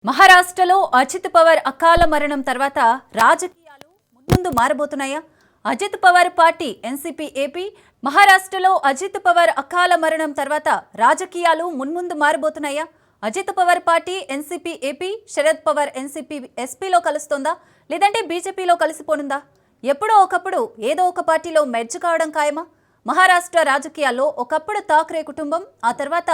మహారాష్ట్రలో అజిత్ పవార్ అకాల మరణం తర్వాత రాజకీయాలు ముందు మారబోతున్నాయా? Ajit Pawar party NCP AP మహారాష్ట్రలో అజిత్ పవార్ అకాల మరణం తర్వాత రాజకీయాలు మున్ముందు మారబోతున్నాయా? Ajit Pawar party NCP AP Sharad Pawar NCP ఎస్పీలో కలుస్తోందా, లేదంటే బీజేపీలో కలిసిపోనుందా? ఎప్పుడో ఒకప్పుడు ఏదో ఒక పార్టీలో మెర్జ్ కావడం ఖాయమా? మహారాష్ట్ర రాజకీయాల్లో ఒకప్పుడు ఠాక్రే కుటుంబం, ఆ తర్వాత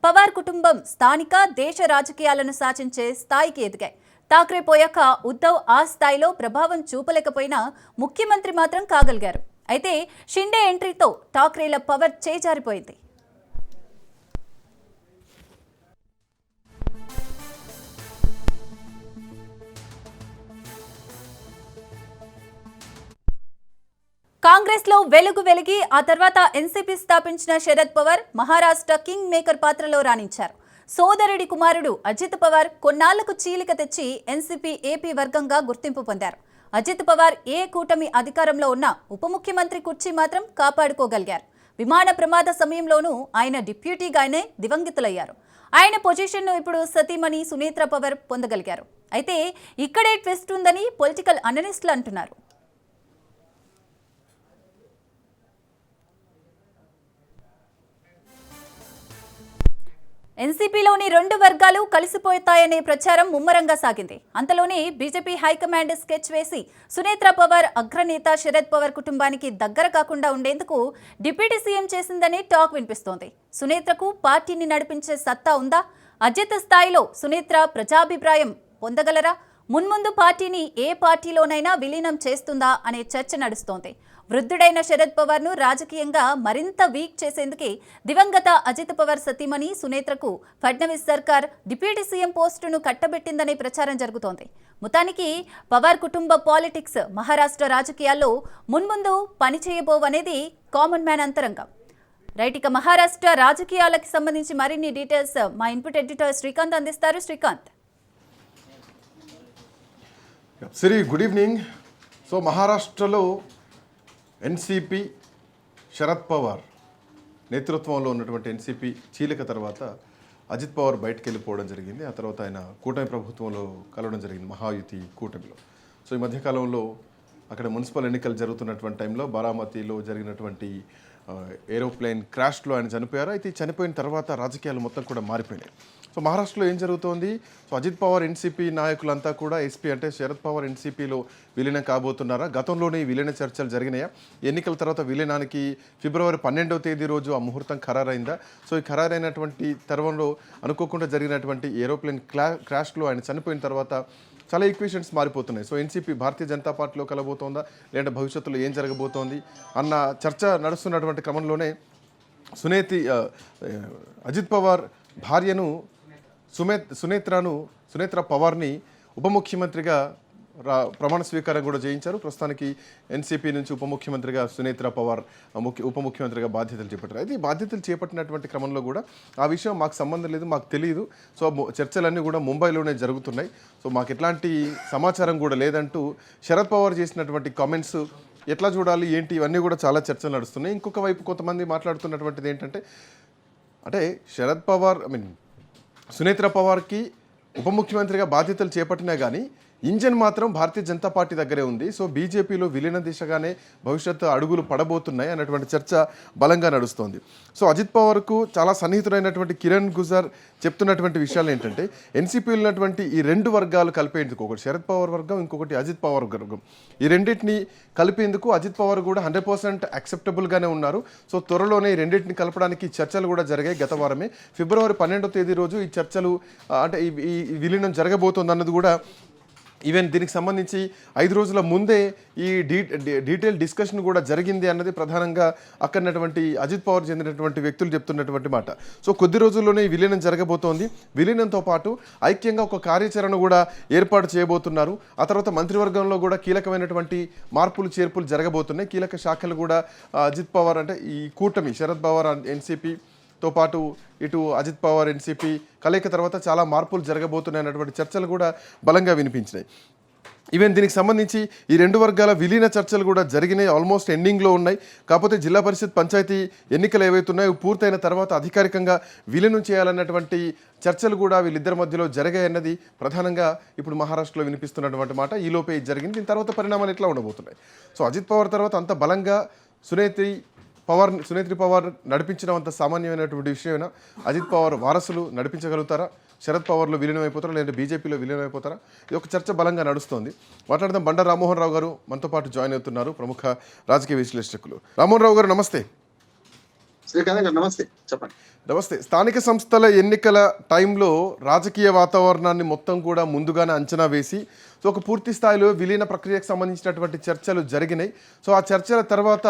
పవార్ కుటుంబం స్థానిక దేశ రాజకీయాలను శాసించే స్థాయికి ఎదిగాయి. ఠాక్రే పోయాక ఉద్ధవ్ ఆ స్థాయిలో ప్రభావం చూపలేకపోయినా ముఖ్యమంత్రి మాత్రం కాగలిగారు. అయితే షిండే ఎంట్రీతో ఠాక్రేల పవర్ చేజారిపోయింది. కాంగ్రెస్ లో వెలుగు వెలిగి ఆ తర్వాత ఎన్సీపీ స్థాపించిన శరద్ పవార్ మహారాష్ట్ర కింగ్ మేకర్ పాత్రలో రాణించారు. సోదరుడి కుమారుడు అజిత్ పవార్ కొన్నాళ్లకు చీలిక తెచ్చి ఎన్సీపీ ఏపీ వర్గంగా గుర్తింపు పొందారు. అజిత్ పవార్ ఏ కూటమి అధికారంలో ఉన్నా ఉప ముఖ్యమంత్రి కుర్చీ మాత్రం కాపాడుకోగలిగారు. విమాన ప్రమాద సమయంలోనూ ఆయన డిప్యూటీగానే దివంగితులయ్యారు. ఆయన పొజిషన్ను ఇప్పుడు సతీమణి సునేత్ర పవార్ పొందగలిగారు. అయితే ఇక్కడే ట్విస్ట్ ఉందని పొలిటికల్ అనలిస్టులు అంటున్నారు. ఎన్సీపీలోని రెండు వర్గాలు కలిసిపోతాయనే ప్రచారం ముమ్మరంగా సాగింది. అంతలోనే బీజేపీ హైకమాండ్ స్కెచ్ వేసి సునేత్ర పవార్ అగ్రనేత శరద్ పవార్ కుటుంబానికి దగ్గర కాకుండా ఉండేందుకు డిప్యూటీ సీఎం చేసిందని టాక్ వినిపిస్తోంది. సునేత్రకు పార్టీని నడిపించే సత్తా ఉందా? అజిత్ స్థాయిలో సునేత్ర ప్రజాభిప్రాయం పొందగలరా? మున్ముందు పార్టీని ఏ పార్టీలోనైనా విలీనం చేస్తుందా అనే చర్చ నడుస్తోంది. వృద్ధుడైన శరద్ పవార్ను రాజకీయంగా మరింత వీక్ చేసేందుకే దివంగత అజిత్ పవార్ సతీమణి సునేత్రకు ఫడ్నవీస్ సర్కార్ డిప్యూటీ సీఎం పోస్టును కట్టబెట్టిందనే ప్రచారం జరుగుతోంది. మొత్తానికి పవార్ కుటుంబ పాలిటిక్స్ మహారాష్ట్ర రాజకీయాల్లో మున్ముందు పనిచేయబోవనేది కామన్ మ్యాన్ అంతరంగం. రైట్, ఇక మహారాష్ట్ర రాజకీయాలకు సంబంధించి మరిన్ని డీటెయిల్స్ మా ఇన్పుట్ ఎడిటర్ శ్రీకాంత్ అందిస్తారు. శ్రీకాంత్. సిరి, గుడ్ ఈవినింగ్. సో మహారాష్ట్రలో ఎన్సీపీ శరద్ పవార్ నేతృత్వంలో ఉన్నటువంటి ఎన్సీపీ చీలిక తర్వాత అజిత్ పవార్ బయటకు వెళ్ళిపోవడం జరిగింది. ఆ తర్వాత ఆయన కూటమి ప్రభుత్వంలో కలవడం జరిగింది, మహాయుతి కూటమిలో. సో ఈ మధ్యకాలంలో అక్కడ మున్సిపల్ ఎన్నికలు జరుగుతున్నటువంటి టైంలో బారామతిలో జరిగినటువంటి ఏరోప్లేన్ క్రాష్లో ఆయన చనిపోయారు. అయితే చనిపోయిన తర్వాత రాజకీయాలు మొత్తం కూడా మారిపోయినాయి. సో మహారాష్ట్రలో ఏం జరుగుతోంది? సో అజిత్ పవార్ ఎన్సీపీ నాయకులంతా కూడా ఎస్పీ అంటే శరద్ పవార్ ఎన్సీపీలో విలీనం కాబోతున్నారా? గతంలోనే ఈ విలీన చర్చలు జరిగినాయా? ఎన్నికల తర్వాత విలీనానికి ఫిబ్రవరి 12వ తేదీ రోజు ఆ ముహూర్తం ఖరారైందా? సో ఈ ఖరారైనటువంటి తరుణంలో అనుకోకుండా జరిగినటువంటి ఏరోప్లేన్ క్రాష్లో ఆయన చనిపోయిన తర్వాత చాలా ఈక్వేషన్స్ మారిపోతున్నాయి. సో ఎన్సీపీ భారతీయ జనతా పార్టీలో కలబోతోందా, లేదంటే భవిష్యత్తులో ఏం జరగబోతోంది అన్న చర్చ నడుస్తున్నటువంటి క్రమంలోనే అజిత్ పవార్ భార్యను సునేత్ర పవార్ని ఉప ముఖ్యమంత్రిగా ప్రమాణ స్వీకారం కూడా చేయించారు. ప్రస్తుతానికి ఎన్సీపీ నుంచి ఉప ముఖ్యమంత్రిగా సునేత్ర పవార్ ఉప ముఖ్యమంత్రిగా బాధ్యతలు చేపట్టారు. అయితే ఈ బాధ్యతలు చేపట్టినటువంటి క్రమంలో కూడా ఆ విషయం మాకు సంబంధం లేదు, మాకు తెలియదు, సో చర్చలన్నీ కూడా ముంబైలోనే జరుగుతున్నాయి, సో మాకు ఎట్లాంటి సమాచారం కూడా లేదంటూ శరద్ పవార్ చేసినటువంటి కామెంట్స్ ఎట్లా చూడాలి ఏంటి ఇవన్నీ కూడా చాలా చర్చలు నడుస్తున్నాయి. ఇంకొక వైపు కొంతమంది మాట్లాడుతున్నటువంటిది ఏంటంటే, అంటే శరద్ పవార్ సునేత్ర పవార్కి ఉప ముఖ్యమంత్రిగా బాధ్యతలు చేపట్టినా కానీ ఇంజన్ మాత్రం భారతీయ జనతా పార్టీ దగ్గరే ఉంది. సో బీజేపీలో విలీన దిశగానే భవిష్యత్తు అడుగులు పడబోతున్నాయి అన్నటువంటి చర్చ బలంగా నడుస్తోంది. సో అజిత్ పవార్కు చాలా సన్నిహితుడైనటువంటి కిరణ్ గుజర్ చెప్తున్నటువంటి విషయాలు ఏంటంటే, ఎన్సీపీలో ఉన్నటువంటి ఈ రెండు వర్గాలు కలిపేందుకు, ఒకటి శరద్ పవార్ వర్గం, ఇంకొకటి అజిత్ పవార్ వర్గం, ఈ రెండింటిని కలిపేందుకు అజిత్ పవార్ కూడా 100% యాక్సెప్టబుల్గానే ఉన్నారు. సో త్వరలోనే ఈ రెండింటిని కలపడానికి చర్చలు కూడా జరిగాయి. గత వారమే ఫిబ్రవరి 12వ తేదీ రోజు ఈ చర్చలు అంటే ఈ విలీనం జరగబోతోంది అన్నది కూడా ఈవెన్ దీనికి సంబంధించి 5 రోజుల ముందే ఈ డీటెయిల్ డిస్కషన్ కూడా జరిగింది అన్నది ప్రధానంగా అక్కడటువంటి అజిత్ పవార్ చెందినటువంటి వ్యక్తులు చెప్తున్నటువంటి మాట. సో కొద్ది రోజుల్లోనే ఈ విలీనం జరగబోతోంది. విలీనంతో పాటు ఐక్యంగా ఒక కార్యాచరణ కూడా ఏర్పాటు చేయబోతున్నారు. ఆ తర్వాత మంత్రివర్గంలో కూడా కీలకమైనటువంటి మార్పులు చేర్పులు జరగబోతున్నాయి. కీలక శాఖలు కూడా అజిత్ పవార్ అంటే ఈ కూటమి శరద్ పవార్ ఎన్సీపీ తో పాటు ఇటు అజిత్ పవార్ ఎన్సీపీ కలయిక తర్వాత చాలా మార్పులు జరగబోతున్నాయి అన్నటువంటి చర్చలు కూడా బలంగా వినిపించినాయి. ఈవెన్ దీనికి సంబంధించి ఈ రెండు వర్గాల విలీన చర్చలు కూడా జరిగినాయి, ఆల్మోస్ట్ ఎండింగ్లో ఉన్నాయి. కాకపోతే జిల్లా పరిషత్ పంచాయతీ ఎన్నికలు ఏవైతున్నాయో పూర్తయిన తర్వాత అధికారికంగా విలీనం చేయాలన్నటువంటి చర్చలు కూడా వీళ్ళిద్దరి మధ్యలో జరిగాయన్నది ప్రధానంగా ఇప్పుడు మహారాష్ట్రలో వినిపిస్తున్నటువంటి మాట. ఈలోపే ఇది జరిగింది. దీని తర్వాత పరిణామాలు ఎట్లా ఉండబోతున్నాయి? సో అజిత్ పవార్ తర్వాత అంత బలంగా సునేత్రి పవార్ నడిపించడం అంత సామాన్యమైనటువంటి విషయమైనా అజిత్ పవార్ వారసులు నడిపించగలుగుతారా? శరద్ పవార్లో విలీనం అయిపోతారా, లేదంటే బీజేపీలో విలీనం అయిపోతారా? ఇది ఒక చర్చ బలంగా నడుస్తోంది. మాట్లాడదాం. బండారు రామ్మోహన్ రావు గారు మనతో పాటు జాయిన్ అవుతున్నారు, ప్రముఖ రాజకీయ విశ్లేషకులు. రామ్మోహన్ రావు గారు నమస్తే. శ్రీకాంత్ గారు నమస్తే, చెప్పండి. నమస్తే. స్థానిక సంస్థల ఎన్నికల టైంలో రాజకీయ వాతావరణాన్ని మొత్తం కూడా ముందుగానే అంచనా వేసి సో ఒక పూర్తి స్థాయిలో విలీన ప్రక్రియకు సంబంధించినటువంటి చర్చలు జరిగినాయి. సో ఆ చర్చల తర్వాత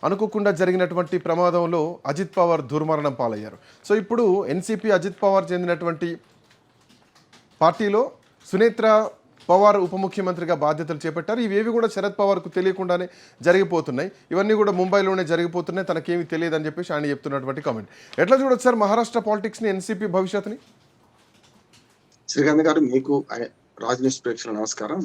అనుకోకుండా జరిగినటువంటి ప్రమాదంలో అజిత్ పవార్ దుర్మరణం పాలయ్యారు. సో ఇప్పుడు ఎన్సీపీ అజిత్ పవార్ చెందినటువంటి పార్టీలో సునేత్ర పవార్ ఉప ముఖ్యమంత్రిగా బాధ్యతలు చేపట్టారు. ఇవేవి కూడా శరద్ పవార్కు తెలియకుండానే జరిగిపోతున్నాయి. ఇవన్నీ కూడా ముంబైలోనే జరిగిపోతున్నాయి, తనకేమీ తెలియదని చెప్పేసి ఆయన చెప్తున్నటువంటి కామెంట్. ఎట్లా చూడొచ్చు సార్ మహారాష్ట్ర పాలిటిక్స్ని, ఎన్సీపీ భవిష్యత్తుని? శ్రీకాంత్ గారు, మీకు రాజ్ న్యూస్ ప్రేక్షకుల నమస్కారం.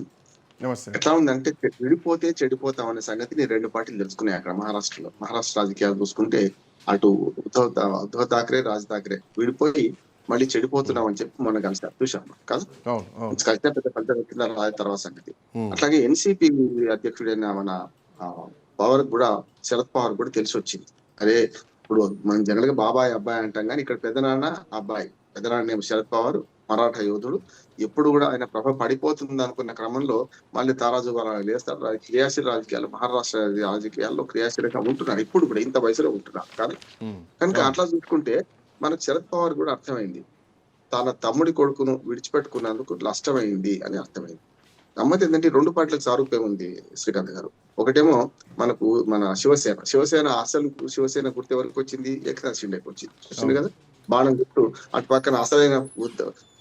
నమస్తే. ఎట్లా ఉందంటే, విడిపోతే చెడిపోతాం అనే సంగతిని రెండు పార్టీలు తెలుసుకున్నాయి అక్కడ మహారాష్ట్రలో. మహారాష్ట్ర రాజకీయాలు చూసుకుంటే అటు ఉద్ధవ్ ఠాక్రే, రాజ్ ఠాక్రే విడిపోయి మళ్ళీ చెడిపోతున్నాం అని చెప్పి మనం కలిసి చూసాం కాదు. కలిసిన పెద్ద ఫలితం వచ్చిందా రాజ తర్వాత సంగతి. అట్లాగే ఎన్సీపీ అధ్యక్షుడైన మన పవర్ కూడా, శరద్ పవార్ కూడా తెలిసి వచ్చింది. అరే ఇప్పుడు మనం జనరల్ గా బాబాయ్ అబ్బాయి అంటాం, కానీ ఇక్కడ పెద్దనాన్న అబ్బాయి. పెద్దనాన్న శరద్ పవార్ మరాఠా యోధుడు. ఎప్పుడు కూడా ఆయన ప్రభ పడిపోతుంది అనుకున్న క్రమంలో మళ్ళీ తారాజువాలను లేస్తారు. క్రియాశీల రాజకీయాలు, మహారాష్ట్ర రాజకీయాల్లో క్రియాశీలంగా ఉంటున్నారు. ఇప్పుడు కూడా ఇంత వయసులో ఉంటున్నారు కానీ కనుక అట్లా చూసుకుంటే మనకు శరద్ పవార్ కూడా అర్థమైంది, తన తమ్ముడి కొడుకును విడిచిపెట్టుకున్నందుకు నష్టమైంది అని అర్థమైంది. గమ్మత్ ఏంటంటే రెండు పార్టీలకు సారూప్యం ఉంది శ్రీకాంత్ గారు. ఒకటేమో మనకు మన శివసేన అసలు శివసేన గుర్తు ఎవరికి వచ్చింది? ఏకనాథ్ షిండేకి వచ్చింది కదా, బాణం గుర్తు. అటు పక్కన అసలైన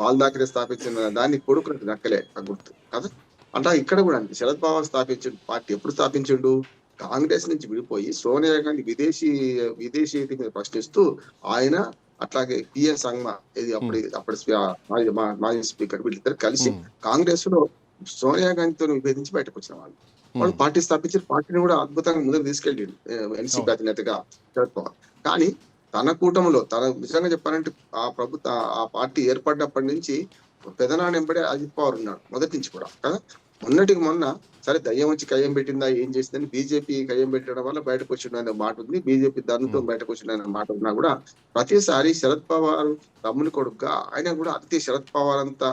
పాల్ ఠాక్రే స్థాపించిన దాన్ని కొడుకులకు దక్కలే ఆ గుర్తు కదా. అట్లా ఇక్కడ కూడా అంతే. శరద్ పవార్ స్థాపించిన పార్టీ ఎప్పుడు స్థాపించిండు? కాంగ్రెస్ నుంచి విడిపోయి సోనియా గాంధీ విదేశీ మీద ప్రశ్నిస్తూ ఆయన, అట్లాగే పిఎస్ సంగ్మా, ఇది అప్పుడు మాజీ స్పీకర్, వీళ్ళిద్దరు కలిసి కాంగ్రెస్ లో సోనియా గాంధీతో విభేదించి బయటకు వచ్చిన వాళ్ళు పార్టీ స్థాపించి పార్టీని కూడా అద్భుతంగా ముందుకు తీసుకెళ్ళి ఎన్సీపీ అధినేతగా శరద్ పవార్. కానీ తన కూటమిలో తన నిజంగా చెప్పాలంటే ఆ పార్టీ ఏర్పడినప్పటి నుంచి పెదనాన్న వెంబడే అజిత్ పవార్ ఉన్నాడు మొదటి నుంచి కూడా కదా. మొన్నటికి మొన్న సరే దయ్యం వచ్చి కయ్యం పెట్టిందా, ఏం చేసిందని బీజేపీ కయ్యం పెట్టడం వల్ల బయటకు వచ్చిందనే మాట ఉంది, బీజేపీ దానితో బయటకు వచ్చిందనే మాట ఉన్నా కూడా ప్రతిసారి శరద్ పవార్ తమ్ముని కొడుకుగా ఆయన కూడా అంతే. శరద్ పవార్ అంతా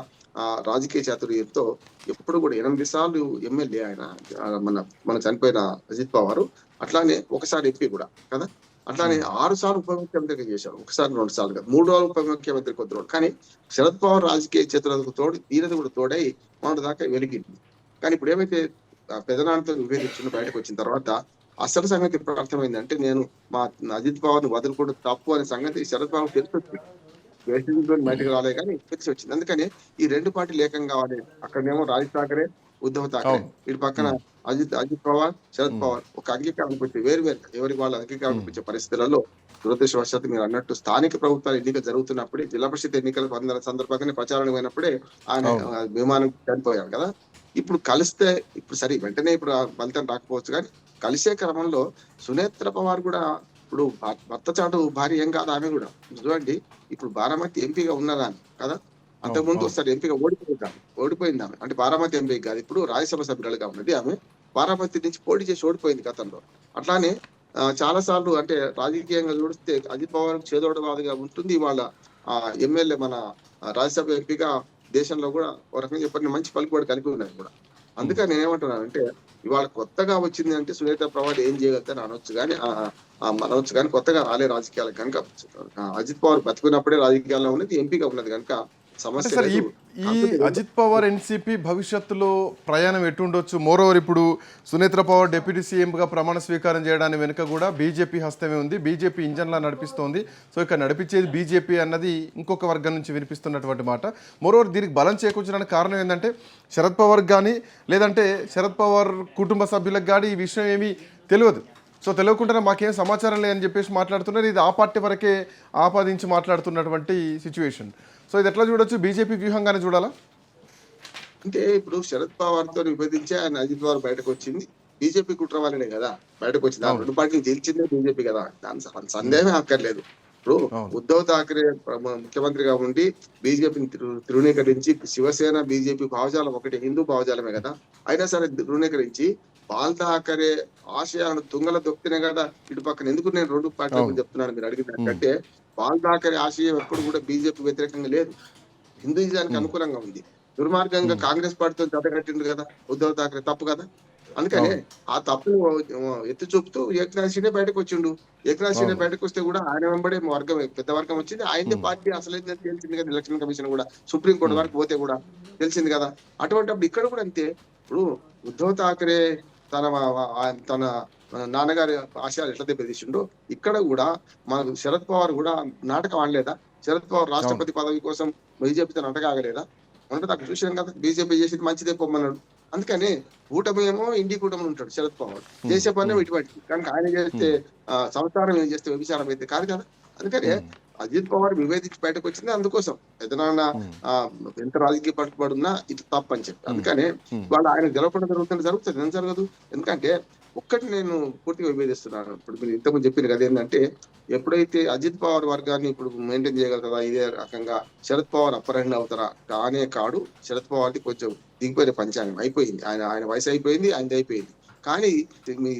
రాజకీయ చాతుర్యంతో ఎప్పుడు కూడా 8 సార్లు ఎమ్మెల్యే ఆయన, మన చనిపోయిన అజిత్ పవార్. అట్లానే ఒకసారి ఎంపీ కూడా కదా. అట్లానే 6 సార్లు ఉప ముఖ్యమంత్రిగా చేశాడు. ఒకసారి 2 సార్లు కాదు, 3 సార్లు ఉప ముఖ్యమంత్రి కొద్దిరోడు. కానీ శరద్ పవార్ రాజకీయ చతురతకు తోడు ఈయనది కూడా తోడై మొన్నటి దాకా వెలిగింది. కానీ ఇప్పుడు ఏమైతే పెదనాన్నతో విభేదించిన బయటకు వచ్చిన తర్వాత అసలు సంగతి ఎప్పుడు అర్థమైందంటే, నేను మా అజిత్ పవార్ ను వదులుకోవడం తప్పు అనే సంగతి శరద్ పవార్ తెలిసి వచ్చింది. బయటకు రాలే కానీ తెలిసి వచ్చింది. అందుకని ఈ రెండు పార్టీలు ఏకం కావాలి. అక్కడనేమో రాజ్ ఠాకరే, ఉద్ధవ్ ఠాకరే, ఇటు పక్కన అజిత్ పవార్, శరద్ పవార్ ఒక అంగీకారానికి వచ్చి వేరు ఎవరికి వాళ్ళ అంగీకారానికి వచ్చే పరిస్థితులలో దురదృష్టవశాత్తు మీరు అన్నట్టు స్థానిక ప్రభుత్వాల ఎన్నికలు జరుగుతున్నప్పుడే, జిల్లా పరిషత్ ఎన్నికల సందర్భంగానే ప్రచారం అయినప్పుడే ఆయన విమానం చనిపోయారు కదా. ఇప్పుడు కలిస్తే ఇప్పుడు సరే వెంటనే ఇప్పుడు ఫలితం రాకపోవచ్చు, కానీ కలిసే క్రమంలో సునేత్ర పవార్ కూడా ఇప్పుడు భర్త చాటు భార్య ఏం కాదు ఆమె కూడా. చూడండి ఇప్పుడు బారామతి ఎంపీగా ఉన్నదాన్ని కదా, అంతకుముందు ఒకసారి ఎంపీగా ఓడిపోయింది ఆమె. అంటే బారామతి ఎంపీ కాదు, ఇప్పుడు రాజ్యసభ సభ్యురాలుగా ఉన్నది ఆమె. బారామతి నుంచి పోటీ చేసి ఓడిపోయింది గతంలో. అట్లానే చాలా సార్లు అంటే రాజకీయంగా చూస్తే అజిత్ పవార్ చేదోడవాదిగా ఉంటుంది. వాళ్ళ ఎమ్మెల్యే మన రాజ్యసభ ఎంపీగా దేశంలో కూడా ఒక రకంగా చెప్పండి మంచి పలుకుబడి కలిగి ఉన్నాయి కూడా. అందుకని నేనేమంటున్నానంటే, ఇవాళ కొత్తగా వచ్చింది అంటే సునేత్ర పవార్ ఏం చేయగలుగుతారని అనవచ్చు కానీ కొత్తగా రాలే రాజకీయాలకు కనుక. అజిత్ పవార్ బతుకున్నప్పుడే రాజకీయాల్లో ఉన్నది, ఎంపీగా ఉన్నది కనుక సమస్య. ఈ అజిత్ పవార్ ఎన్సీపీ భవిష్యత్తులో ప్రయాణం ఎటుండొచ్చు? మోరోవర్ ఇప్పుడు సునేత్ర పవార్ డిప్యూటీ సీఎంగా ప్రమాణ స్వీకారం చేయడానికి వెనుక కూడా బీజేపీ హస్తమే ఉంది, బీజేపీ ఇంజన్లా నడిపిస్తోంది. సో ఇక్కడ నడిపించేది బీజేపీ అన్నది ఇంకొక వర్గం నుంచి వినిపిస్తున్నటువంటి మాట. మోరోవర్ దీనికి బలం చేకూర్చడానికి కారణం ఏంటంటే, శరద్ పవార్ కానీ లేదంటే శరద్ పవార్ కుటుంబ సభ్యులకు కానీ ఈ విషయం ఏమీ తెలియదు. సో తెలియకుండానే మాకేం సమాచారం లేదని చెప్పేసి మాట్లాడుతున్నారు. ఇది ఆ పార్టీ వరకే ఆపాదించి మాట్లాడుతున్నటువంటి సిచ్యువేషన్. సో ఇది ఎట్లా చూడొచ్చు? బీజేపీ వ్యూహంగానే చూడాలా? అంటే ఇప్పుడు శరద్ పవార్ తో విభజించి ఆయన అజిత్ పవార్ బయటకు వచ్చింది బీజేపీ కుట్ర వల్లనే కదా బయటకు వచ్చింది. ఆ అవును. రెండు పార్టీలు గెలిచిందే బీజేపీ కదా, దాని సందేహమే అక్కర్లేదు. ఇప్పుడు అవును. ఉద్ధవ్ ఠాక్రే ముఖ్యమంత్రిగా ఉండి బీజేపీని తృణీకరించి, శివసేన బీజేపీ భావజాలం ఒకటి, హిందూ భావజాలమే కదా, అయినా సరే తృణీకరించి బాల్ ఠాకరే ఆశయాలను తుంగల దొక్కినే కదా ఇటు పక్కన. ఎందుకు నేను రెండు పార్టీల అవును. గురించి చెప్తున్నాను మీరు అడిగినట్టే, బాల్ ఠాకరే ఆశయం ఎప్పుడు కూడా బీజేపీ వ్యతిరేకంగా లేదు, హిందూయిజానికి అనుకూలంగా ఉంది. దుర్మార్గంగా కాంగ్రెస్ పార్టీతో జతకట్టిండు కదా ఉద్ధవ్ ఠాక్రే, తప్పు కదా. అందుకనే అవును. ఆ తప్పును ఎత్తి చూపుతూ ఏకనాథ్ షిండే బయటకు వచ్చిండు. ఏకనాథ్ షిండే అవును. బయటకు వస్తే కూడా ఆయన వెంబడే వర్గం, పెద్ద వర్గం వచ్చింది. ఆయనదే పార్టీ అసలైందని తెలిసింది కదా, ఎలక్షన్ కమిషన్ కూడా సుప్రీంకోర్టు వరకు పోతే కూడా తెలిసింది కదా. అటువంటిప్పుడు ఇక్కడ కూడా అంతే. ఇప్పుడు ఉద్ధవ్ ఠాక్రే తన నాన్నగారి ఆశయాలు ఎట్లా దెబ్బతీసిండో, ఇక్కడ కూడా మన శరద్ పవార్ కూడా నాటకం ఆడలేదా? శరద్ పవార్ అవును. రాష్ట్రపతి పదవి కోసం బీజేపీతో నాటకం ఆగలేదా? అంటే నాకు చూసాం కదా, బీజేపీ చేసేది మంచిదే పొమ్మన్నాడు. అందుకని కూటమి ఏమో ఇండి కూటమి ఉంటాడు శరద్ పవార్, చేసే పని ఇటువంటి. కనుక ఆయన చేస్తే సంసారం ఏం చేస్తే వ్యభిచారం అయితే కాదు కదా. అందుకనే అజిత్ పవార్ విభేదించి బయటకు వచ్చింది అందుకోసం. ఏదైనా ఎంత రాజకీయ పట్టుబడి ఉన్నా ఇది తప్పు అని చెప్పి. అందుకనే వాళ్ళు ఆయన గెలవకుండా జరుగుతుంది, ఏం జరగదు. ఎందుకంటే ఒక్కటి నేను పూర్తిగా విభేదిస్తున్నాను. ఇప్పుడు మీరు ఇంతకుముందు చెప్పిన కదా, ఏంటంటే ఎప్పుడైతే అజిత్ పవార్ వర్గాన్ని ఇప్పుడు మెయింటైన్ చేయగలుగుతారా ఇదే రకంగా, శరద్ పవార్ అప్పర్ హ్యాండ్ అవుతారా కానే కాడు. శరద్ పవార్ది కొంచెం దిగిపోయిన పంచాంగం అయిపోయింది. ఆయన వయసు అయిపోయింది, ఆయనది అయిపోయింది. కానీ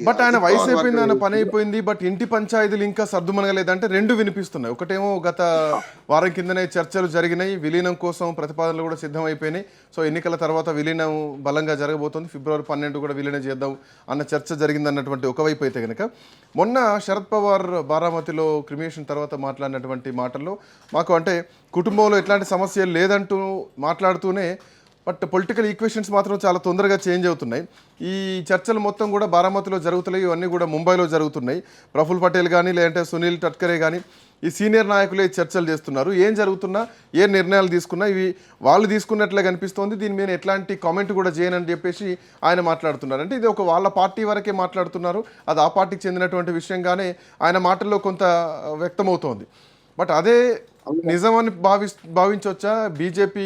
బట్ ఆయన అజిత్ వయసు పవార్ అయిపోయింది, ఆయన పని వర్గం అయిపోయింది. బట్ ఇంటి పంచాయతీలు ఇంకా సర్దుమనగలేదంటే రెండు వినిపిస్తున్నాయి. ఒకటేమో గత వారం కిందనే చర్చలు జరిగినాయి, విలీనం కోసం ప్రతిపాదనలు కూడా సిద్ధమైపోయినాయి. సో ఎన్నికల తర్వాత విలీనం బలంగా జరగబోతోంది, ఫిబ్రవరి 12 కూడా విలీనం చేద్దాం అన్న చర్చ జరిగిందన్నటువంటి ఒకవైపు అయితే కనుక, మొన్న శరద్ పవార్ బారామతిలో క్రిమినేషన్ తర్వాత మాట్లాడినటువంటి మాటల్లో మాకు అంటే కుటుంబంలో ఎట్లాంటి సమస్య లేదంటూ మాట్లాడుతూనే, బట్ పొలిటికల్ ఈక్వేషన్స్ మాత్రం చాలా తొందరగా చేంజ్ అవుతున్నాయి. ఈ చర్చలు మొత్తం కూడా బారామతిలో జరుగుతున్నాయి, ఇవన్నీ కూడా ముంబైలో జరుగుతున్నాయి. ప్రఫుల్ పటేల్ కానీ లేదంటే సునీల్ టట్కరే కానీ ఈ సీనియర్ నాయకులే చర్చలు చేస్తున్నారు. ఏం జరుగుతున్నా, ఏ నిర్ణయాలు తీసుకున్నా ఇవి వాళ్ళు తీసుకున్నట్లే కనిపిస్తోంది. దీని మీద ఎట్లాంటి కామెంట్ కూడా చేయనని చెప్పేసి ఆయన మాట్లాడుతున్నారు. అంటే ఇది ఒక వాళ్ళ పార్టీ వరకే మాట్లాడుతున్నారు, అది ఆ పార్టీకి చెందినటువంటి విషయంగానే ఆయన మాటల్లో కొంత వ్యక్తమవుతోంది. బట్ అదే నిజమని భావించవచ్చా? బీజేపీ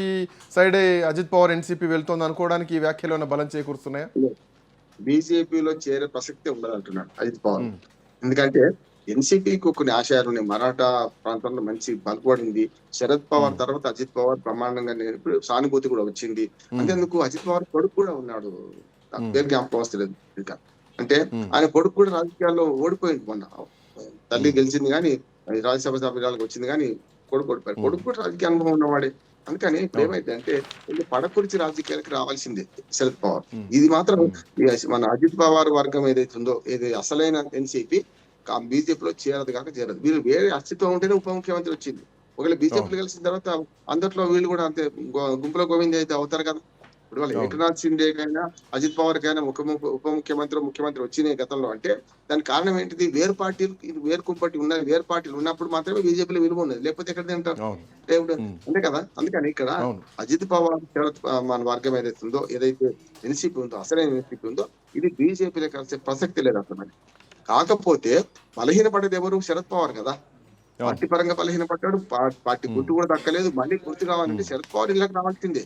సైడే అజిత్ పవార్ ఎన్సీపీ వెళ్తోంది అనుకోవడానికి ఈ వ్యాఖ్యలు ఏమైనా బలం చేకూరుస్తున్నాయా? బీజేపీలో చేరే ప్రసక్తే ఉండదు అంటున్నాడు అజిత్ పవార్. ఎందుకంటే ఎన్సీపీకి కొన్ని ఆశయాలు ఉన్నాయి. మరాఠా ప్రాంతంలో మంచి బలపడింది. శరద్ పవార్ తర్వాత అజిత్ పవార్ బ్రహ్మాండంగా సానుభూతి కూడా వచ్చింది. అంతేందుకు అజిత్ పవార్ కొడుకు కూడా ఉన్నాడు, పేరు జ్ఞాపకం వస్తలేదు ఇంకా. అంటే ఆయన కొడుకు కూడా రాజకీయాల్లో ఓడిపోయింది. మొన్న తల్లి గెలిచింది కానీ, రాజ్యసభ సభ్యురాలకు వచ్చింది కానీ కొడుకు ఓడిపోయాడు. కొడుకు కూడా రాజకీయ అనుభవం ఉన్నవాడే. అందుకని ఇప్పుడు ఏమైతే అంటే పడకుర్చి రాజకీయాలకు రావాల్సిందే శరద్ పవార్. ఇది మాత్రం మన అజిత్ పవార్ వర్గం ఏదైతే ఉందో, ఏది అసలైన ఎన్సీపీ బీజేపీలో చేరదు కాక చేరదు. వీళ్ళు వేరే అస్తిత్వం ఉంటేనే ఉప ముఖ్యమంత్రి వచ్చింది. ఒకవేళ బీజేపీలో కలిసిన తర్వాత అందట్లో వీళ్ళు కూడా అంతే గుంపులో గోవింద అయితే అవుతారు కదా. ఇప్పుడు వాళ్ళు ఏకనాథ్ షిండే కైనా అజిత్ పవార్ కైనా ఉప ముఖ్యమంత్రి వచ్చినాయి గతంలో. అంటే దానికి కారణం ఏంటిది? వేరు పార్టీలు, వేరు కుంపటి ఉన్నాయి. వేరు పార్టీలు ఉన్నప్పుడు మాత్రమే బీజేపీలో విలువ ఉన్నది, లేకపోతే ఎక్కడ తింటారు దేవుడు, అంతే కదా. అందుకని ఇక్కడ అజిత్ పవార్ మన వర్గం ఏదైతే ఉందో, ఏదైతే ఎన్సీపీ ఉందో, అసలైన ఎన్సీపీ ఉందో, ఇది బీజేపీలో కలిసే ప్రసక్తి లేదు అసలు. కాకపోతే బలహీనపడేది ఎవరు? శరద్ పవార్ కదా. పార్టీ పరంగా బలహీనపడ్డాడు, పార్టీ గుర్తు కూడా దక్కలేదు. మళ్ళీ గుర్తు కావాలంటే శరద్ పవార్ ఇళ్ళకి రావాల్సిందే.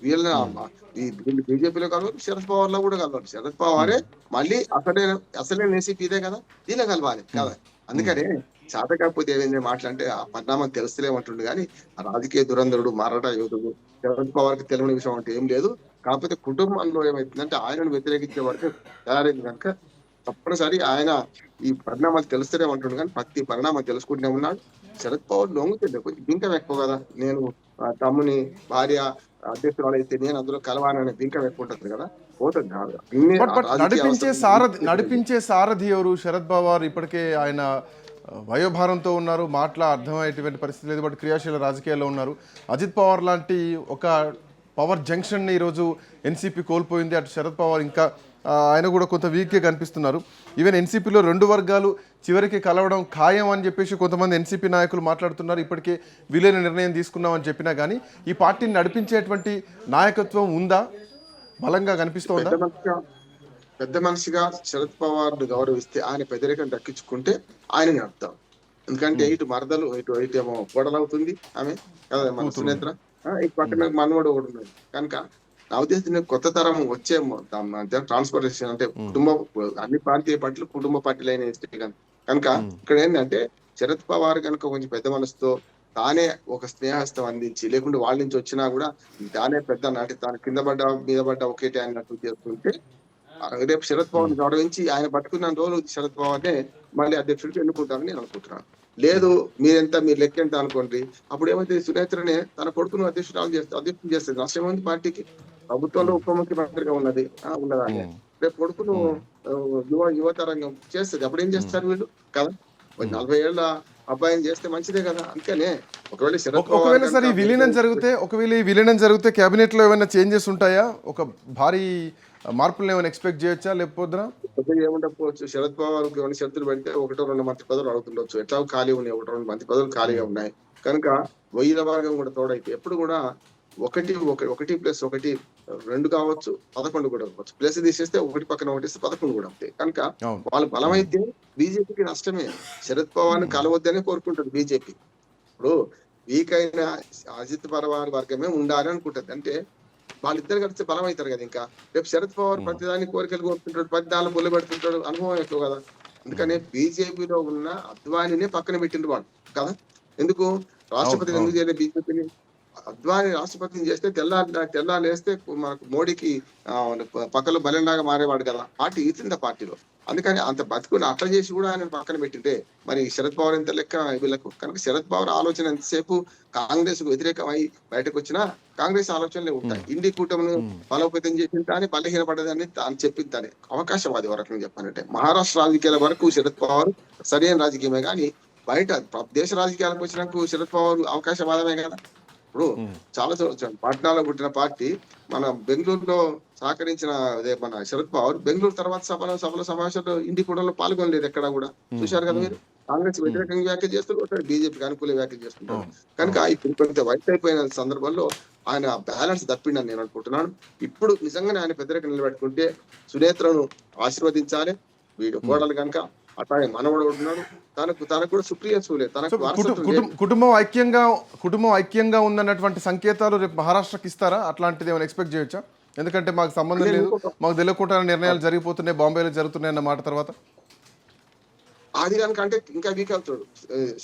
వీళ్ళు బీజేపీలో కలవాలి, శరద్ పవార్ లో కూడా కలవాలి. శరద్ పవారే మళ్ళీ అసలే ఎన్సీపీ ఇదే కదా, దీనిలో కలవాలి కదా. అందుకనే చేత కాకపోతే ఏమైంది మాట్లాడితే ఆ పరిణామం తెలుస్తలేమంటుండు. కానీ ఆ రాజకీయ దురంధరుడు, మరాఠా యోధుడు శరద్ పవార్ కి తెలియని విషయం అంటే ఏం లేదు. కాకపోతే కుటుంబంలో ఏమైతుందంటే ఆయనను వ్యతిరేకించే వరకు తయారైంది కనుక తప్పనిసరి ఆయన ఈ పరిణామాలు తెలుస్తూనే ఉంటుండు. కానీ ప్రతి పరిణామం తెలుసుకుంటూనే ఉన్నాడు. శరద్ పవార్ లొంగుతుండే కొంచెం బింకం ఎక్కువ కదా. నేను తమ్ముని భార్య అధ్యక్షురాలు అయితే నేను అందులో కలవాలనే బింకం ఎక్కువ ఉంటుంది కదా, పోతుంది. నడిపించే సారథి ఎవరు? శరద్ పవార్ ఇప్పటికే ఆయన వయోభారంతో ఉన్నారు, మాటల అర్థమయ్యేటువంటి పరిస్థితి లేదు, బట్ క్రియాశీల రాజకీయాల్లో ఉన్నారు. అజిత్ పవార్ లాంటి ఒక పవర్ జంక్షన్ని ఈరోజు ఎన్సీపీ కోల్పోయింది. అటు శరద్ పవార్ ఇంకా ఆయన కూడా కొంత వీక్గా కనిపిస్తున్నారు. ఈవెన్ ఎన్సీపీలో రెండు వర్గాలు చివరికి కలవడం ఖాయం అని చెప్పేసి కొంతమంది ఎన్సీపీ నాయకులు మాట్లాడుతున్నారు. ఇప్పటికే విలీన నిర్ణయం తీసుకున్నామని చెప్పినా కానీ ఈ పార్టీని నడిపించేటువంటి నాయకత్వం ఉందా, బలంగా కనిపిస్తోందా? పెద్ద మనిషిగా శరద్ పవార్ గౌరవిస్తే, ఆయన పెద్దరికం దక్కించుకుంటే ఆయన నడుపుతాం. ఎందుకంటే ఇటు మరదలు, ఇటు ఏమో కోడలవుతుంది ఆమె కదా, మన సునేత్ర, ఈ పక్కన మనవడు ఒకటి ఉన్నాడు. కనుక నా ఉద్దేశం కొత్త తరం వచ్చే ట్రాన్స్పోర్టేషన్ అంటే కుటుంబ అన్ని ప్రాంతీయ పార్టీలు కుటుంబ పార్టీలు అయిన కనుక ఇక్కడ ఏంటంటే శరద్ పవార్ కనుక కొంచెం పెద్ద మనసుతో తానే ఒక స్నేహస్తం అందించి లేకుంటే వాళ్ళ నుంచి వచ్చినా కూడా తానే పెద్ద నాటి తాను కింద పడ్డ మీద పడ్డ ఒకేటే అన్నట్టు చేస్తుంటే రేపు శరద్ పవార్ గౌరవించి ఆయన పట్టుకున్న రోజు శరద్ పవార్నే మళ్ళీ అధ్యక్షుడికి ఎన్నుకుంటారని నేను అనుకుంటున్నాను. లేదు మీరు లెక్క ఎంత అనుకోండి, అప్పుడు ఏమైతే సునేత్రనే తన కొడుకును అధ్యక్షుడు చేస్తుంది. నష్టం ఉంది పార్టీకి. ప్రభుత్వంలో ఉప ముఖ్యమంత్రిగా ఉన్నదాన్ని రేపు కొడుకును యువతరంగం చేస్తుంది. అప్పుడు ఏం చేస్తారు వీళ్ళు కదా? 40 ఏళ్ల అబ్బాయిని చేస్తే మంచిదే కదా. అందుకనే ఒకవేళ సార్ ఈ విలీనం జరిగితే కేబినెట్ లో ఏమైనా చేంజెస్ ఉంటాయా? ఒక భారీ మార్పులు ఏమైనా ఎక్స్పెక్ట్ చేయొచ్చా? లేకపోతే ఏముండకపోవచ్చు. శరద్ పవార్ ఏమైనా షరతులు పెడితే 1-2 మంత్రి పదవులు అడుగుతుండొచ్చు. ఎట్లా ఖాళీ ఉన్నాయి, 1-2 మంత్రి పదవులు ఖాళీగా ఉన్నాయి కనుక 1000 భాగం కూడా తోడైతే ఎప్పుడు కూడా 1+1=2 కావచ్చు, 11 కూడా కావచ్చు. ప్లస్ తీసేస్తే 1 పక్కన 1 ఇస్తే 11 కూడా అవుతాయి. కనుక వాళ్ళు బలమైతే బీజేపీకి నష్టమే. శరద్ పవార్ కలవద్దనే కోరుకుంటారు బీజేపీ. ఇప్పుడు వీక్ అయిన అజిత్ పవార్ వర్గమే ఉండాలి అనుకుంటది. అంటే వాళ్ళిద్దరు కలిసి బలం అవుతారు కదా. ఇంకా రేపు శరద్ పవార్ ప్రతిదాని కోరికలు కోరుకుంటాడు, 14 బుల్ల పెడుతుంటాడు, అనుభవం ఎక్కువ కదా. అందుకనే బీజేపీలో ఉన్న అద్వానీనే పక్కన పెట్టిండ్రు వాళ్ళు కదా. ఎందుకు రాష్ట్రపతి ఎందుకు చేయలేదు బీజేపీని? అద్వాని రాష్ట్రపతిని చేస్తే తెల్లారు వేస్తే మనకు మోడీకి పక్కలో బలంలాగా మారేవాడు కదా. పార్టీ ఈతింద పార్టీలో. అందుకని అంత బతుకుని అట్లా చేసి కూడా ఆయన పక్కన పెట్టింటే మరి శరద్ పవార్ ఎంత లెక్క వీళ్ళకు. కనుక శరద్ పవార్ ఆలోచన ఎంతసేపు కాంగ్రెస్ కు వ్యతిరేకమై బయటకు వచ్చినా కాంగ్రెస్ ఆలోచనలే ఉంటాయి. ఇండి కూటమిని బలోపేతం చేసిందని బలహీనపడదని తాను చెప్పిందని అవకాశవాది వరకు చెప్పానంటే. మహారాష్ట్ర రాజకీయాల వరకు శరద్ పవార్ సరైన రాజకీయమే కానీ బయట దేశ రాజకీయాలకు వచ్చినాక శరద్ పవార్ అవకాశవాదమే కదా. ఇప్పుడు చాలా చూడొచ్చు. పాట్నాలో పుట్టిన పార్టీ మన బెంగళూరులో సహకరించిన మన శరద్ పవార్ బెంగళూరు తర్వాత సభల సమావేశాల్లో ఇండి కూటమిలో పాల్గొనలేదు ఎక్కడ కూడా. చూశారు కదా మీరు. కాంగ్రెస్ వ్యతిరేకంగా వ్యాఖ్య చేస్తుంటారు, బీజేపీకి అనుకూల వ్యాఖ్య చేస్తుంటారు. కనుక ఇప్పుడు కొంత వయసు అయిపోయిన సందర్భంలో ఆయన బ్యాలెన్స్ తప్పిండని నేను అనుకుంటున్నాను. ఇప్పుడు నిజంగానే ఆయన పెద్దరిక నిలబెట్టుకుంటే సునేత్రను ఆశీర్వదించాలి. వీడు కోడలు కనుక అట్లాగే మనవడు ఉంటున్నాడు. తనకు కూడా సుప్రియ సూలే తనకు కుటుంబం ఐక్యంగా ఉందన్నటువంటి సంకేతాలు రేపు మహారాష్ట్రకి ఇస్తారా? అట్లాంటిది ఏమైనా ఎక్స్పెక్ట్ చేయొచ్చా? ఎందుకంటే మాకు సంబంధం లేదు, మాకు తెలియకుండా నిర్ణయాలు జరిగిపోతున్నాయి, బాంబేలో జరుగుతున్నాయి అన్న మాట తర్వాత అది కనుక అంటే ఇంకా వీక్ అవుతాడు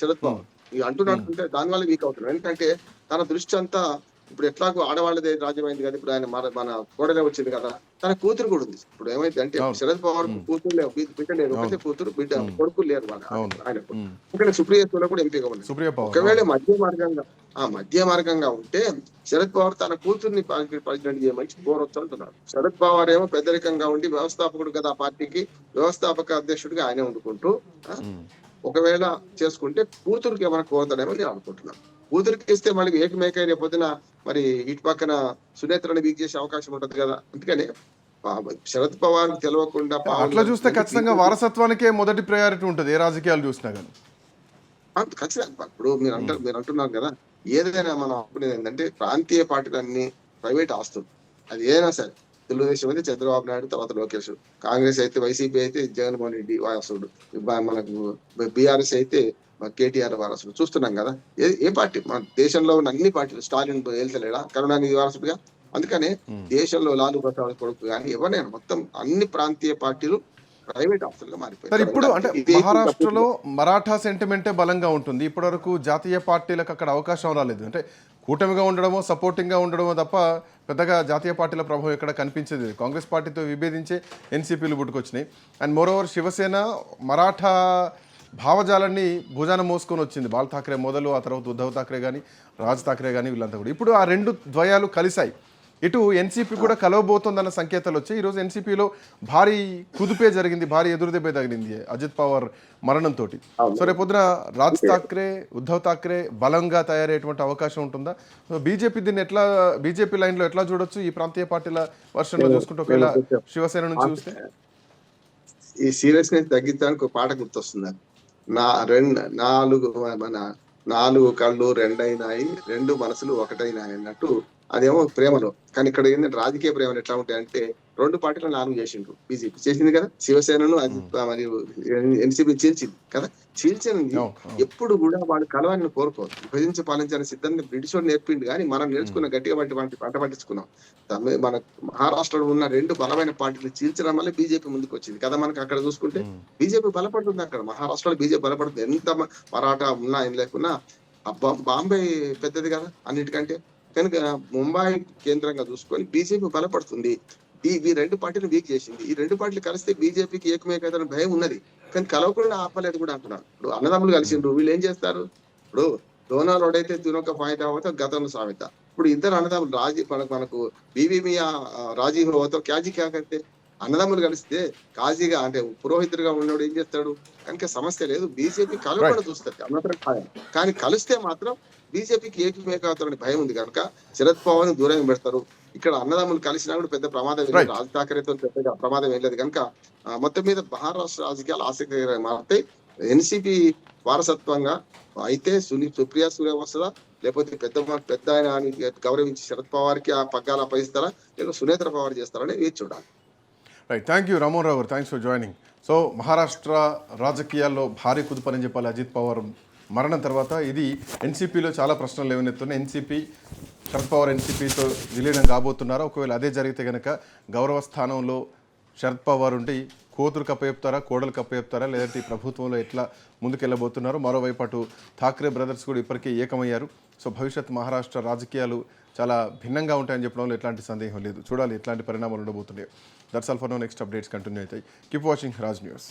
శరద్ పవార్. అంటున్నట్టుంటే దానివల్ల వీక్ అవుతున్నాడు. ఎందుకంటే తన దృష్టి అంతా ఇప్పుడు ఎట్లాగో ఆడవాళ్ళదే రాజ్యమైంది కదా. ఇప్పుడు ఆయన మన కోడలే వచ్చింది కదా. తన కూతురు కూడా ఉంది. ఇప్పుడు ఏమైంది అంటే శరద్ పవార్ కూతురు లేవు, బిడ్డ లేదు. ఒకటే కూతురు, బిడ్డ కొడుకు లేరు వాళ్ళ ఆయన. ఇక్కడ సుప్రియ సూలే కూడా ఎంపీగా ఉంది. ఒకవేళ మధ్య మార్గంగా ఉంటే శరద్ పవార్ తన కూతుర్ని ప్రెసిడెంట్ చేయమని కోరొచ్చుంటున్నాడు. శరద్ పవార్ ఏమో పెద్దరికంగా ఉండి వ్యవస్థాపకుడు కదా ఆ పార్టీకి, వ్యవస్థాపక అధ్యక్షుడిగా ఆయనే ఉండుకుంటూ ఒకవేళ చేసుకుంటే కూతురుకి ఏమైనా కోరతాడేమో నేను అనుకుంటున్నాను. కూతురికి ఇస్తే మళ్ళీ ఏకమేక రేపొద్దున మరి ఇటు పక్కన సునేత్రని వీక్ చేసే అవకాశం ఉంటుంది కదా. అందుకనే శరద్ పవార్ తెలియకుండా అట్లా చూస్తే ఖచ్చితంగా వారసత్వానికే మొదటి ప్రయారిటీ ఉంటుంది ఏ రాజకీయాలు చూసినా కానీ. ఖచ్చితంగా ఇప్పుడు మీరు అంటున్నారు కదా, ఏదైనా మనం అనుకునేది ఏంటంటే ప్రాంతీయ పార్టీలన్నీ ప్రైవేట్ ఆస్తులు. అది ఏదైనా సరే, తెలుగుదేశం అయితే చంద్రబాబు నాయుడు, తర్వాత లోకేష్, కాంగ్రెస్ అయితే వైసీపీ అయితే జగన్మోహన్ రెడ్డి వారసుడు, మనకు బీఆర్ఎస్ అయితే కేటీఆర్ వారసుడు. చూస్తున్నాం కదా ఏ పార్టీ మన దేశంలో ఉన్న అన్ని పార్టీలు. స్టాలిన్ వెళ్తలేడా కరుణానిధి వారసుడుగా? అందుకనే దేశంలో లాలూ ప్రసాద్ కొడుకు కానీ ఎవరైనా మొత్తం అన్ని ప్రాంతీయ పార్టీలు ప్రైవేట్ ఆస్తులుగా మారిపోయాయి. ఇప్పుడు అంటే మహారాష్ట్రలో మరాఠా సెంటిమెంటే బలంగా ఉంటుంది. ఇప్పటివరకు జాతీయ పార్టీలకు అక్కడ అవకాశం రాలేదు. అంటే కూటమిగా ఉండడమో సపోర్టింగ్గా ఉండడమో తప్ప పెద్దగా జాతీయ పార్టీల ప్రభావం ఎక్కడ కనిపించేది. కాంగ్రెస్ పార్టీతో విభేదించే ఎన్సీపీలు పుట్టుకొచ్చినాయి. అండ్ మోరోవర్ శివసేన మరాఠా భావజాలాన్ని భుజాన మోసుకొని వచ్చింది. బాల్ ఠాక్రే మొదలు, ఆ తర్వాత ఉద్ధవ్ ఠాక్రే కానీ, రాజ్ ఠాక్రే కానీ వీళ్ళంతా కూడా. ఇప్పుడు ఆ రెండు ద్వయాలు కలిశాయి. ఇటు ఎన్సీపీ కూడా కలవబోతోందన్న సంకేతాలు వచ్చాయి. ఈరోజు ఎన్సీపీలో భారీ కుదుపే జరిగింది, భారీ ఎదురుదెబ్బే తగిలింది అజిత్ పవార్ మరణంతో. సో రేపొద్దున రాజ్ ఠాక్రే, ఉద్ధవ్ ఠాక్రే బలంగా తయారయ్యేటువంటి అవకాశం ఉంటుందా? బీజేపీ దీన్ని ఎట్లా, బీజేపీ లైన్లో ఎట్లా చూడొచ్చు ఈ ప్రాంతీయ పార్టీల వర్షన్లో చూసుకుంటే? ఒకవేళ శివసేన నుంచి చూస్తే ఈ సీరియస్నెస్ తగ్గించడానికి ఒక పాట గుర్తొస్తుంది. నాలుగు కళ్ళు రెండైనాయి, రెండు మనసులు ఒకటైనాయి అన్నట్టు అదేమో ప్రేమలో. కానీ ఇక్కడ ఏంటంటే రాజకీయ ప్రేమలు ఎట్లా ఉంటాయంటే 2 పార్టీలను నాలుగు చేసిండ్రు. బీజేపీ చేసింది కదా, శివసేనను అది మరియు ఎన్సీపీ చీల్చింది కదా. చీల్చినది ఎప్పుడు కూడా వాళ్ళు కలవాలని కోరుకోరు. విభజించి పాలించాలని సిద్ధాన్ని బ్రిటిష్ వాడు నేర్పిండు, కానీ మనం నేర్చుకున్న గట్టిగా పంట పట్టించుకున్నాం. మన మహారాష్ట్రలో ఉన్న 2 బలమైన పార్టీలు చీల్చడం వల్ల బీజేపీ ముందుకు వచ్చింది కదా. మనకి అక్కడ చూసుకుంటే బీజేపీ బలపడుతుంది. అక్కడ మహారాష్ట్రలో బీజేపీ బలపడుతుంది. ఎంత మరాఠా ఉన్నా ఏం లేకున్నా బాంబే పెద్దది కదా అన్నిటికంటే. కనుక ముంబై కేంద్రంగా చూసుకొని బీజేపీ బలపడుతుంది. ఈ 2 పార్టీలు వీక్ చేసింది. ఈ 2 పార్టీలు కలిస్తే బీజేపీకి ఏకమేకైతే భయం ఉన్నది, కానీ కలవకుండా ఆపలేదు కూడా అంటున్నాను. ఇప్పుడు అన్నదమ్ములు కలిసిండ్రు, వీళ్ళు ఏం చేస్తారు? ఇప్పుడు డోనాల్ రోడైతే తునొక ఫాయిదా అవుతా గతంలో సామెత. ఇప్పుడు ఇద్దరు అన్నదమ్ములు మనకు బీబీమియా రాజీవ్ అవుతావు క్యాజీ క్యాకంటే అన్నదమ్ములు కలిస్తే కాజీగా అంటే పురోహితుడిగా ఉన్నవాడు ఏం చేస్తాడు? కనుక సమస్య లేదు. బీజేపీ కలవకుండా చూస్తారు అన్నతరం ఖాయం, కానీ కలిస్తే మాత్రం బీజేపీకి ఏకమేకవుతారని భయం ఉంది కనుక శరద్ పవార్ దూరం పెడతారు. ఇక్కడ అన్నదమ్ములు కలిసినా కూడా పెద్ద ప్రమాదం ఏం లేదు. రాజ్ ఠాకరేతో పెద్దగా ప్రమాదం ఏం లేదు కనుక మొత్తం మీద మహారాష్ట్ర రాజకీయాలు ఆసక్తికరంగా మారుతాయి. ఎన్సీపీ వారసత్వంగా అయితే సుప్రియా సూర్య వస్తుందా, లేకపోతే పెద్ద ఆయన అని గౌరవించి శరద్ పవార్ కి ఆ పగ్గాలు అప్పగిస్తారా, లేకపోతే సునేత్ర పవార్ చేస్తారని వేచి చూడాలి. Right, thank you Rammohan Rao గారు, thanks for joining. So Maharashtra రాజకీయాల్లో భారీ కుదుపని చెప్పాలి అజిత్ పవార్ మరణం తర్వాత. ఇది ఎన్సీపీలో చాలా ప్రశ్నలు లేవనెత్తున్నాయి. ఎన్సీపీ శరద్ పవార్ ఎన్సీపీతో విలీనం కాబోతున్నారా? ఒకవేళ అదే జరిగితే కనుక గౌరవ స్థానంలో శరద్ పవార్ ఉండి కూతురు కప్పచెప్తారా, కోడలు కప్పచెప్తారా, లేదంటే ఈ ప్రభుత్వంలో ఎట్లా ముందుకెళ్ళబోతున్నారు? మరోవైపు అటు ఠాక్రే బ్రదర్స్ కూడా ఇప్పటికే ఏకమయ్యారు. సో భవిష్యత్ మహారాష్ట్ర రాజకీయాలు చాలా భిన్నంగా ఉంటాయని చెప్పడంలో ఎట్లాంటి సందేహం లేదు. చూడాలి ఎట్లాంటి పరిణామాలు ఉండబోతున్నాయి. That's all for now. Next updates continue అవుతాయి. Keep watching Raj news.